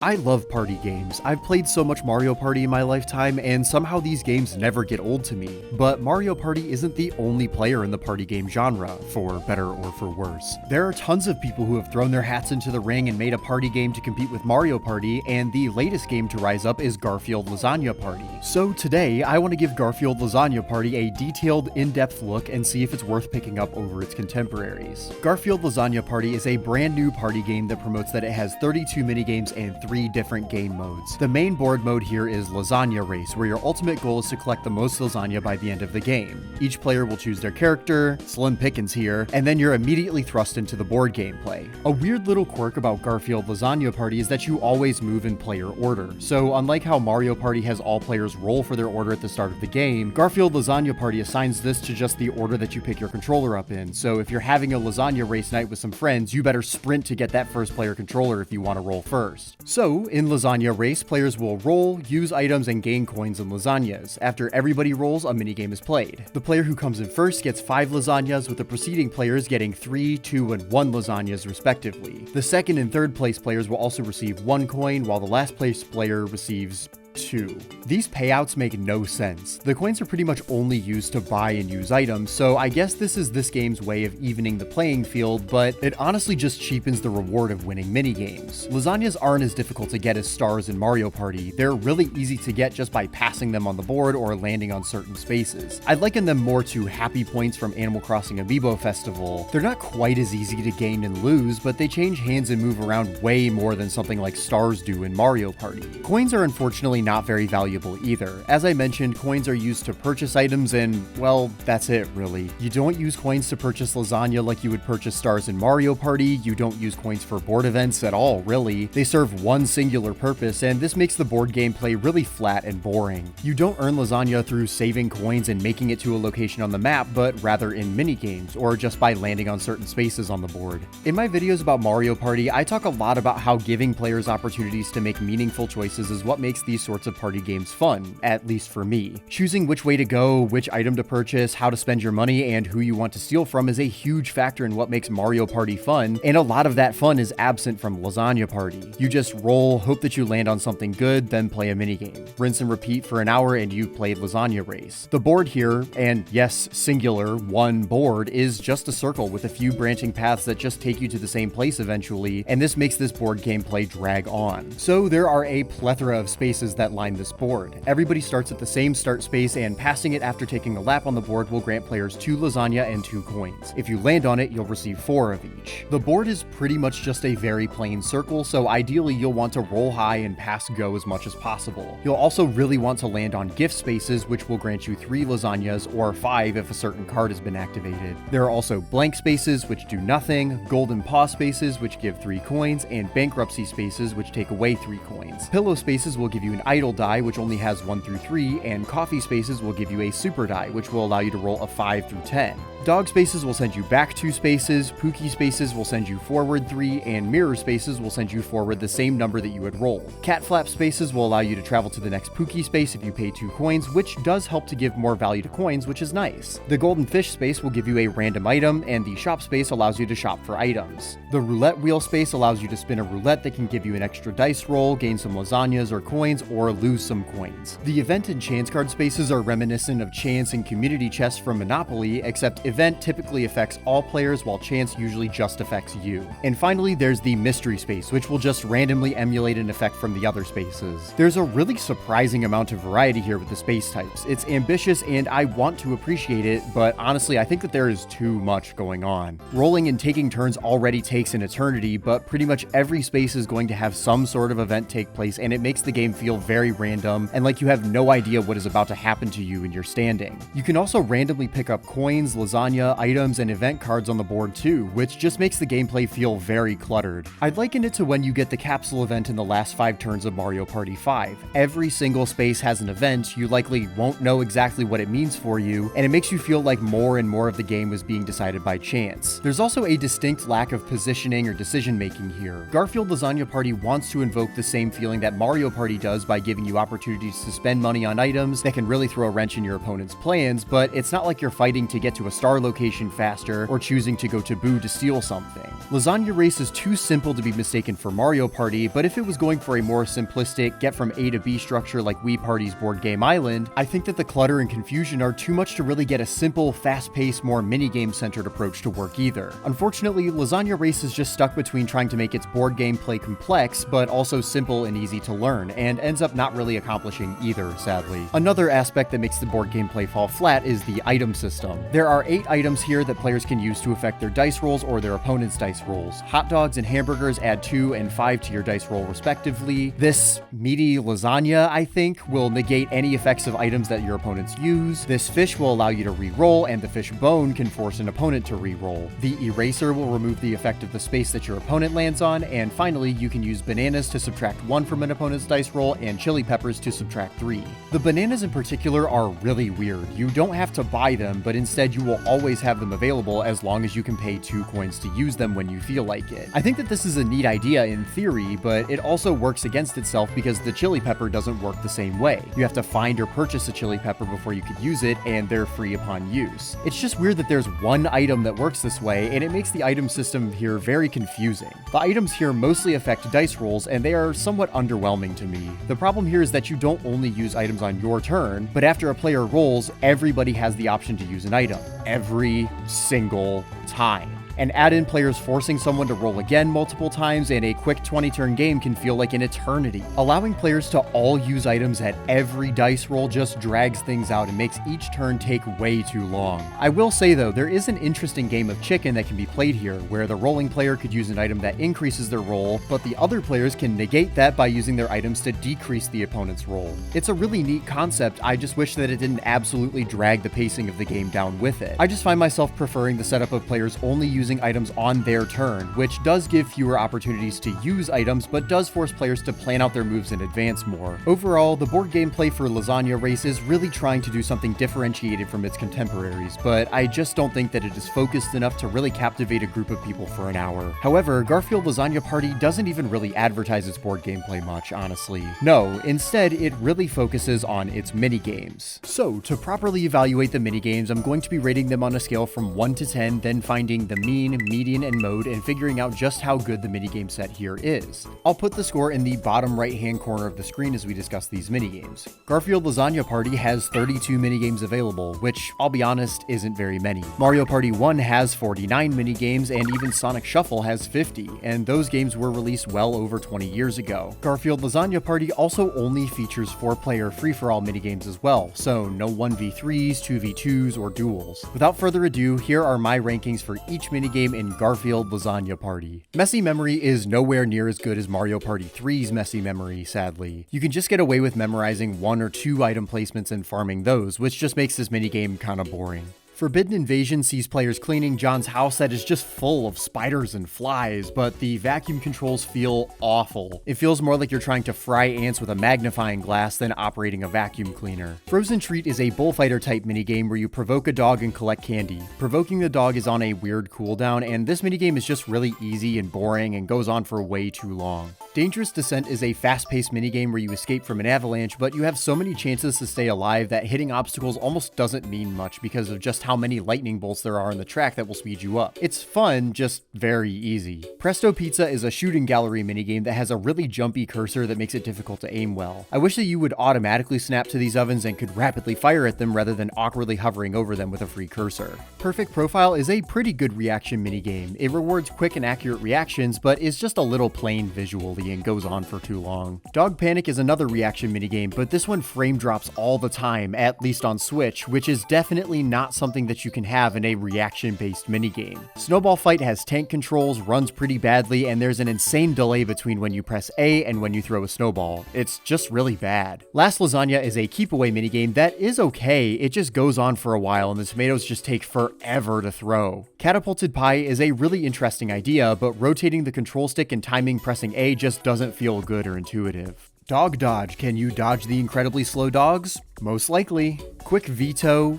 I love party games. I've played so much Mario Party in my lifetime, and somehow these games never get old to me. But Mario Party isn't the only player in the party game genre, for better or for worse. There are tons of people who have thrown their hats into the ring and made a party game to compete with Mario Party, and the latest game to rise up is Garfield Lasagna Party. So today, I want to give Garfield Lasagna Party a detailed, in-depth look and see if it's worth picking up over its contemporaries. Garfield Lasagna Party is a brand new party game that promotes that it has 32 minigames and 3 different game modes. The main board mode here is Lasagna Race, where your ultimate goal is to collect the most lasagna by the end of the game. Each player will choose their character, slim pickings here, and then you're immediately thrust into the board gameplay. A weird little quirk about Garfield Lasagna Party is that you always move in player order. So unlike how Mario Party has all players roll for their order at the start of the game, Garfield Lasagna Party assigns this to just the order that you pick your controller up in. So if you're having a lasagna race night with some friends, you better sprint to get that first player controller if you want to roll first. So in Lasagna Race, players will roll, use items, and gain coins and lasagnas. After everybody rolls, a minigame is played. The player who comes in first gets 5 lasagnas, with the preceding players getting 3, 2, and 1 lasagnas respectively. The second and third place players will also receive 1 coin, while the last place player receives 2. These payouts make no sense. The coins are pretty much only used to buy and use items, so I guess this is this game's way of evening the playing field, but it honestly just cheapens the reward of winning minigames. Lasagnas aren't as difficult to get as stars in Mario Party. They're really easy to get just by passing them on the board or landing on certain spaces. I liken them more to happy points from Animal Crossing Amiibo Festival. They're not quite as easy to gain and lose, but they change hands and move around way more than something like stars do in Mario Party. Coins are unfortunately not very valuable either. As I mentioned, coins are used to purchase items and, well, that's it really. You don't use coins to purchase lasagna like you would purchase stars in Mario Party. You don't use coins for board events at all, really. They serve one singular purpose, and this makes the board gameplay really flat and boring. You don't earn lasagna through saving coins and making it to a location on the map, but rather in minigames, or just by landing on certain spaces on the board. In my videos about Mario Party, I talk a lot about how giving players opportunities to make meaningful choices is what makes these sorts of party games fun, at least for me. Choosing which way to go, which item to purchase, how to spend your money, and who you want to steal from is a huge factor in what makes Mario Party fun, and a lot of that fun is absent from Lasagna Party. You just roll, hope that you land on something good, then play a minigame. Rinse and repeat for an hour and you've played Lasagna Race. The board here, and yes, singular, one board, is just a circle with a few branching paths that just take you to the same place eventually, and this makes this board gameplay drag on. So there are a plethora of spaces that line this board. Everybody starts at the same start space, and passing it after taking a lap on the board will grant players 2 lasagna and 2 coins. If you land on it, you'll receive 4 of each. The board is pretty much just a very plain circle, so ideally you'll want to roll high and pass go as much as possible. You'll also really want to land on gift spaces, which will grant you 3 lasagnas or 5 if a certain card has been activated. There are also blank spaces, which do nothing, golden paw spaces, which give 3 coins, and bankruptcy spaces, which take away 3 coins. Pillow spaces will give you an idle die, which only has 1 through 3, and coffee spaces will give you a super die, which will allow you to roll a 5 through 10. Dog spaces will send you back 2 spaces, Pookie spaces will send you forward 3, and mirror spaces will send you forward the same number that you had rolled. Cat flap spaces will allow you to travel to the next Pookie space if you pay 2 coins, which does help to give more value to coins, which is nice. The golden fish space will give you a random item, and the shop space allows you to shop for items. The roulette wheel space allows you to spin a roulette that can give you an extra dice roll, gain some lasagnas or coins, or lose some coins. The event and chance card spaces are reminiscent of chance and community chests from Monopoly, except event typically affects all players while chance usually just affects you. And finally, there's the mystery space, which will just randomly emulate an effect from the other spaces. There's a really surprising amount of variety here with the space types. It's ambitious and I want to appreciate it, but honestly I think that there is too much going on. Rolling and taking turns already takes an eternity, but pretty much every space is going to have some sort of event take place, and it makes the game feel very random and like you have no idea what is about to happen to you in your standing. You can also randomly pick up coins, lasagna, items, and event cards on the board too, which just makes the gameplay feel very cluttered. I'd liken it to when you get the capsule event in the last 5 turns of Mario Party 5. Every single space has an event, you likely won't know exactly what it means for you, and it makes you feel like more and more of the game was being decided by chance. There's also a distinct lack of positioning or decision making here. Garfield Lasagna Party wants to invoke the same feeling that Mario Party does by by giving you opportunities to spend money on items that can really throw a wrench in your opponent's plans, but it's not like you're fighting to get to a star location faster or choosing to go to Boo to steal something. Lasagna Race is too simple to be mistaken for Mario Party, but if it was going for a more simplistic get from A to B structure like Wii Party's Board Game Island, I think that the clutter and confusion are too much to really get a simple, fast-paced, more minigame-centered approach to work either. Unfortunately, Lasagna Race is just stuck between trying to make its board game play complex, but also simple and easy to learn, and ends up not really accomplishing either, sadly. Another aspect that makes the board game play fall flat is the item system. There are 8 items here that players can use to affect their dice rolls or their opponent's dice rolls. Hot dogs and hamburgers add 2 and 5 to your dice roll respectively. This meaty lasagna, I think, will negate any effects of items that your opponents use. This fish will allow you to re-roll, and the fish bone can force an opponent to re-roll. The eraser will remove the effect of the space that your opponent lands on, and finally, you can use bananas to subtract 1 from an opponent's dice roll and chili peppers to subtract 3. The bananas in particular are really weird. You don't have to buy them, but instead you will always have them available as long as you can pay 2 coins to use them when you feel like it. I think that this is a neat idea in theory, but it also works against itself because the chili pepper doesn't work the same way. You have to find or purchase a chili pepper before you could use it, and they're free upon use. It's just weird that there's one item that works this way, and it makes the item system here very confusing. The items here mostly affect dice rolls, and they are somewhat underwhelming to me. The problem here is that you don't only use items on your turn, but after a player rolls, everybody has the option to use an item. Every single time. And add in players forcing someone to roll again multiple times, and a quick 20-turn game can feel like an eternity. Allowing players to all use items at every dice roll just drags things out and makes each turn take way too long. I will say though, there is an interesting game of chicken that can be played here, where the rolling player could use an item that increases their roll, but the other players can negate that by using their items to decrease the opponent's roll. It's a really neat concept, I just wish that it didn't absolutely drag the pacing of the game down with it. I just find myself preferring the setup of players only using items on their turn, which does give fewer opportunities to use items, but does force players to plan out their moves in advance more. Overall, the board game play for Lasagna Race is really trying to do something differentiated from its contemporaries, but I just don't think that it is focused enough to really captivate a group of people for an hour. However, Garfield Lasagna Party doesn't even really advertise its board game play much, honestly. No, instead, it really focuses on its minigames. So, to properly evaluate the minigames, I'm going to be rating them on a scale from 1 to 10, then finding the mean, median, and mode, and figuring out just how good the minigame set here is. I'll put the score in the bottom right-hand corner of the screen as we discuss these minigames. Garfield Lasagna Party has 32 minigames available, which, I'll be honest, isn't very many. Mario Party 1 has 49 minigames, and even Sonic Shuffle has 50, and those games were released well over 20 years ago. Garfield Lasagna Party also only features 4-player free-for-all minigames as well, so no 1v3s, 2v2s, or duels. Without further ado, here are my rankings for each minigame in Garfield Lasagna Party. Messy Memory is nowhere near as good as Mario Party 3's Messy Memory, sadly. You can just get away with memorizing 1 or 2 item placements and farming those, which just makes this minigame kinda boring. Forbidden Invasion sees players cleaning John's house that is just full of spiders and flies, but the vacuum controls feel awful. It feels more like you're trying to fry ants with a magnifying glass than operating a vacuum cleaner. Frozen Treat is a bullfighter type minigame where you provoke a dog and collect candy. Provoking the dog is on a weird cooldown, and this minigame is just really easy and boring and goes on for way too long. Dangerous Descent is a fast-paced minigame where you escape from an avalanche, but you have so many chances to stay alive that hitting obstacles almost doesn't mean much because of just how many lightning bolts there are on the track that will speed you up. It's fun, just very easy. Presto Pizza is a shooting gallery minigame that has a really jumpy cursor that makes it difficult to aim well. I wish that you would automatically snap to these ovens and could rapidly fire at them rather than awkwardly hovering over them with a free cursor. Perfect Profile is a pretty good reaction minigame. It rewards quick and accurate reactions, but is just a little plain visually and goes on for too long. Dog Panic is another reaction minigame, but this one frame drops all the time, at least on Switch, which is definitely not something that you can have in a reaction-based minigame. Snowball Fight has tank controls, runs pretty badly, and there's an insane delay between when you press A and when you throw a snowball. It's just really bad. Last Lasagna is a keep-away minigame that is okay, it just goes on for a while and the tomatoes just take forever to throw. Catapulted Pie is a really interesting idea, but rotating the control stick and timing pressing A just doesn't feel good or intuitive. Dog Dodge. Can you dodge the incredibly slow dogs? Most likely. Quick Veto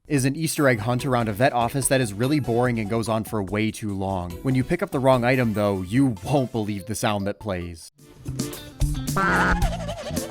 is an Easter egg hunt around a vet office that is really boring and goes on for way too long. When you pick up the wrong item though, you won't believe the sound that plays.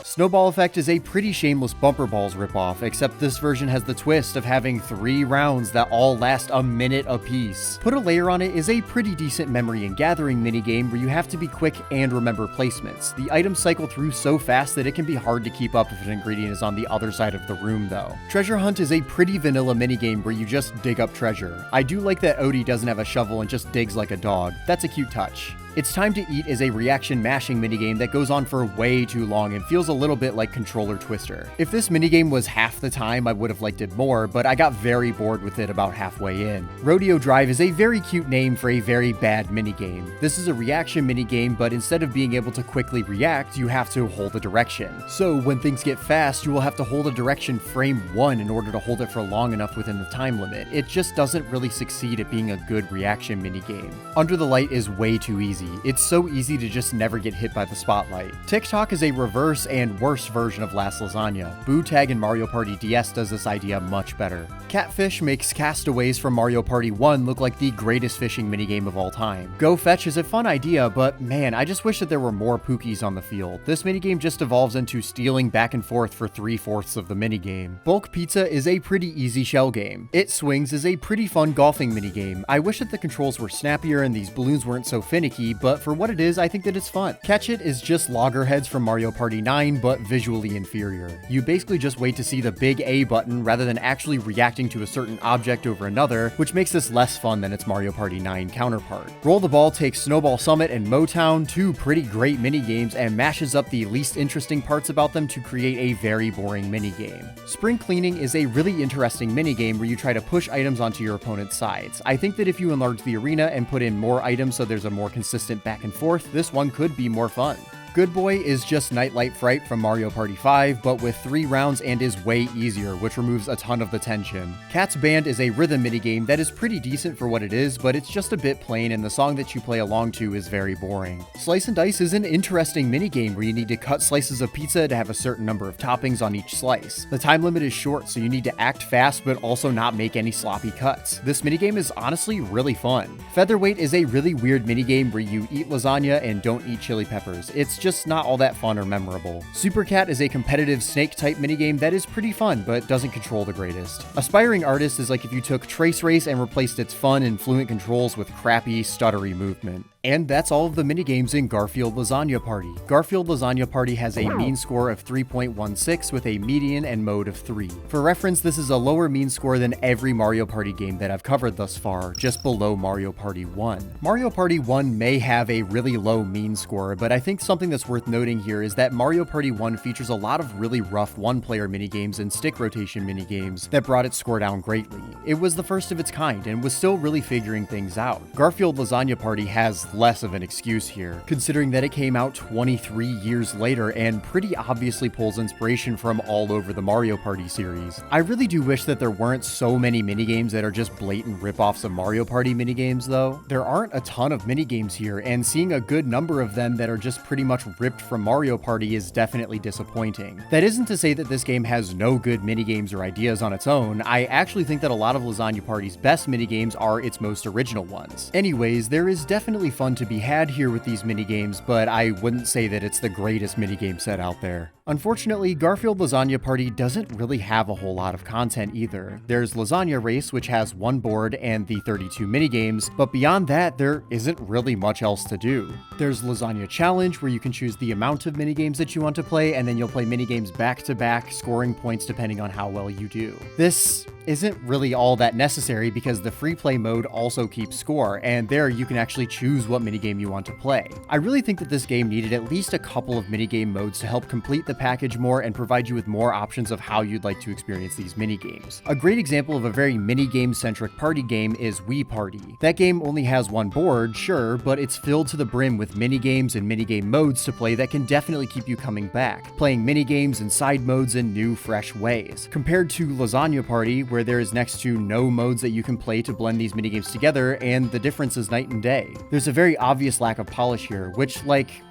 Snowball Effect is a pretty shameless Bumper Balls ripoff, except this version has the twist of having 3 rounds that all last a minute apiece. Put a Layer on It is a pretty decent memory and gathering minigame where you have to be quick and remember placements. The items cycle through so fast that it can be hard to keep up if an ingredient is on the other side of the room though. Treasure Hunt is a pretty vanilla minigame where you just dig up treasure. I do like that Odie doesn't have a shovel and just digs like a dog. That's a cute touch. It's Time to Eat is a reaction mashing minigame that goes on for way too long and feels a little bit like Controller Twister. If this minigame was half the time, I would have liked it more, but I got very bored with it about halfway in. Rodeo Drive is a very cute name for a very bad minigame. This is a reaction minigame, but instead of being able to quickly react, you have to hold a direction. So when things get fast, you will have to hold a direction frame 1 in order to hold it for long enough within the time limit. It just doesn't really succeed at being a good reaction minigame. Under the Light is way too easy. It's so easy to just never get hit by the spotlight. TikTok is a reverse and worse version of Last Lasagna. Boo Tag in Mario Party DS does this idea much better. Catfish makes Castaways from Mario Party 1 look like the greatest fishing minigame of all time. Go Fetch is a fun idea, but man, I just wish that there were more Pookies on the field. This minigame just evolves into stealing back and forth for 3/4 of the minigame. Bulk Pizza is a pretty easy shell game. It Swings is a pretty fun golfing minigame. I wish that the controls were snappier and these balloons weren't so finicky, but for what it is, I think that it's fun. Catch It is just loggerheads from Mario Party 9, but visually inferior. You basically just wait to see the big A button rather than actually reacting to a certain object over another, which makes this less fun than its Mario Party 9 counterpart. Roll the Ball takes Snowball Summit and Motown, 2 pretty great minigames, and mashes up the least interesting parts about them to create a very boring minigame. Spring Cleaning is a really interesting minigame where you try to push items onto your opponent's sides. I think that if you enlarge the arena and put in more items so there's a more consistent back and forth, this one could be more fun. Good Boy is just Nightlight Fright from Mario Party 5, but with 3 rounds and is way easier, which removes a ton of the tension. Cat's Band is a rhythm minigame that is pretty decent for what it is, but it's just a bit plain and the song that you play along to is very boring. Slice and Dice is an interesting minigame where you need to cut slices of pizza to have a certain number of toppings on each slice. The time limit is short, so you need to act fast but also not make any sloppy cuts. This minigame is honestly really fun. Featherweight is a really weird minigame where you eat lasagna and don't eat chili peppers. It's just not all that fun or memorable. Super Cat is a competitive snake-type minigame that is pretty fun, but doesn't control the greatest. Aspiring Artist is like if you took Trace Race and replaced its fun and fluent controls with crappy, stuttery movement. And that's all of the minigames in Garfield Lasagna Party. Garfield Lasagna Party has a mean score of 3.16 with a median and mode of 3. For reference, this is a lower mean score than every Mario Party game that I've covered thus far, just below Mario Party 1. Mario Party 1 may have a really low mean score, but I think something that's worth noting here is that Mario Party 1 features a lot of really rough one-player minigames and stick rotation minigames that brought its score down greatly. It was the first of its kind and was still really figuring things out. Garfield Lasagna Party has less of an excuse here, considering that it came out 23 years later and pretty obviously pulls inspiration from all over the Mario Party series. I really do wish that there weren't so many minigames that are just blatant ripoffs of Mario Party minigames though. There aren't a ton of minigames here, and seeing a good number of them that are just pretty much ripped from Mario Party is definitely disappointing. That isn't to say that this game has no good minigames or ideas on its own. I actually think that a lot of Lasagna Party's best minigames are its most original ones. Anyways, there is definitely fun to be had here with these minigames, but I wouldn't say that it's the greatest minigame set out there. Unfortunately, Garfield Lasagna Party doesn't really have a whole lot of content either. There's Lasagna Race, which has 1 board and the 32 minigames, but beyond that, there isn't really much else to do. There's Lasagna Challenge, where you can choose the amount of minigames that you want to play, and then you'll play minigames back to back, scoring points depending on how well you do. This isn't really all that necessary because the free play mode also keeps score, and there you can actually choose what minigame you want to play. I really think that this game needed at least a couple of minigame modes to help complete the package more and provide you with more options of how you'd like to experience these minigames. A great example of a very minigame-centric party game is Wii Party. That game only has 1 board, sure, but it's filled to the brim with minigames and minigame modes to play that can definitely keep you coming back, playing minigames and side modes in new, fresh ways. Compared to Lasagna Party, where there is next to no modes that you can play to blend these minigames together, and the difference is night and day. There's a very obvious lack of polish here, which,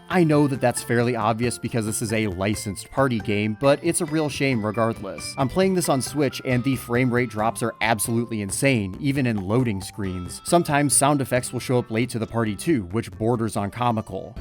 I know that that's fairly obvious because this is a licensed party game, but it's a real shame regardless. I'm playing this on Switch and the frame rate drops are absolutely insane, even in loading screens. Sometimes sound effects will show up late to the party too, which borders on comical.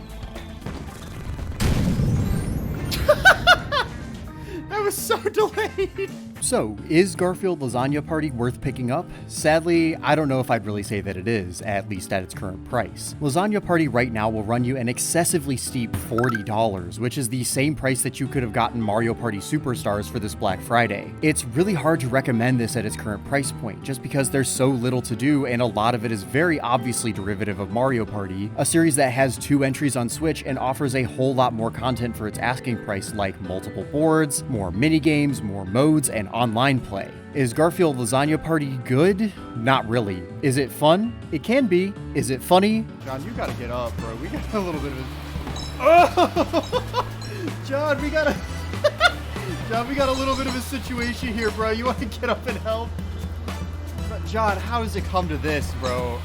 was so delayed. So, is Garfield Lasagna Party worth picking up? Sadly, I don't know if I'd really say that it is, at least at its current price. Lasagna Party right now will run you an excessively steep $40, which is the same price that you could have gotten Mario Party Superstars for this Black Friday. It's really hard to recommend this at its current price point, just because there's so little to do and a lot of it is very obviously derivative of Mario Party, a series that has 2 entries on Switch and offers a whole lot more content for its asking price, like multiple boards, more minigames, more modes, and online play. Is Garfield Lasagna Party good? Not really. Is it fun? It can be. Is it funny? John, you gotta get up, bro. We got a little bit of Oh! John, we got a little bit of a situation here, bro. You want to get up and help? John, how does it come to this, bro?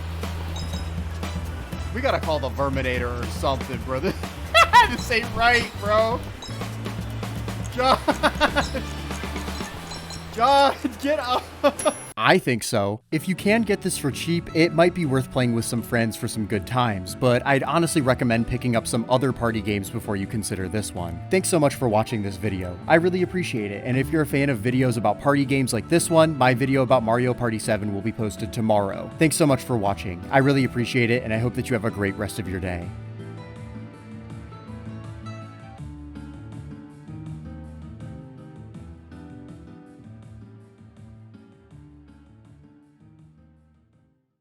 We gotta call the Verminator or something, bro. This ain't right, bro. John! John, get up! I think so. If you can get this for cheap, it might be worth playing with some friends for some good times, but I'd honestly recommend picking up some other party games before you consider this one. Thanks so much for watching this video. I really appreciate it, and if you're a fan of videos about party games like this one, my video about Mario Party 7 will be posted tomorrow. Thanks so much for watching. I really appreciate it, and I hope that you have a great rest of your day.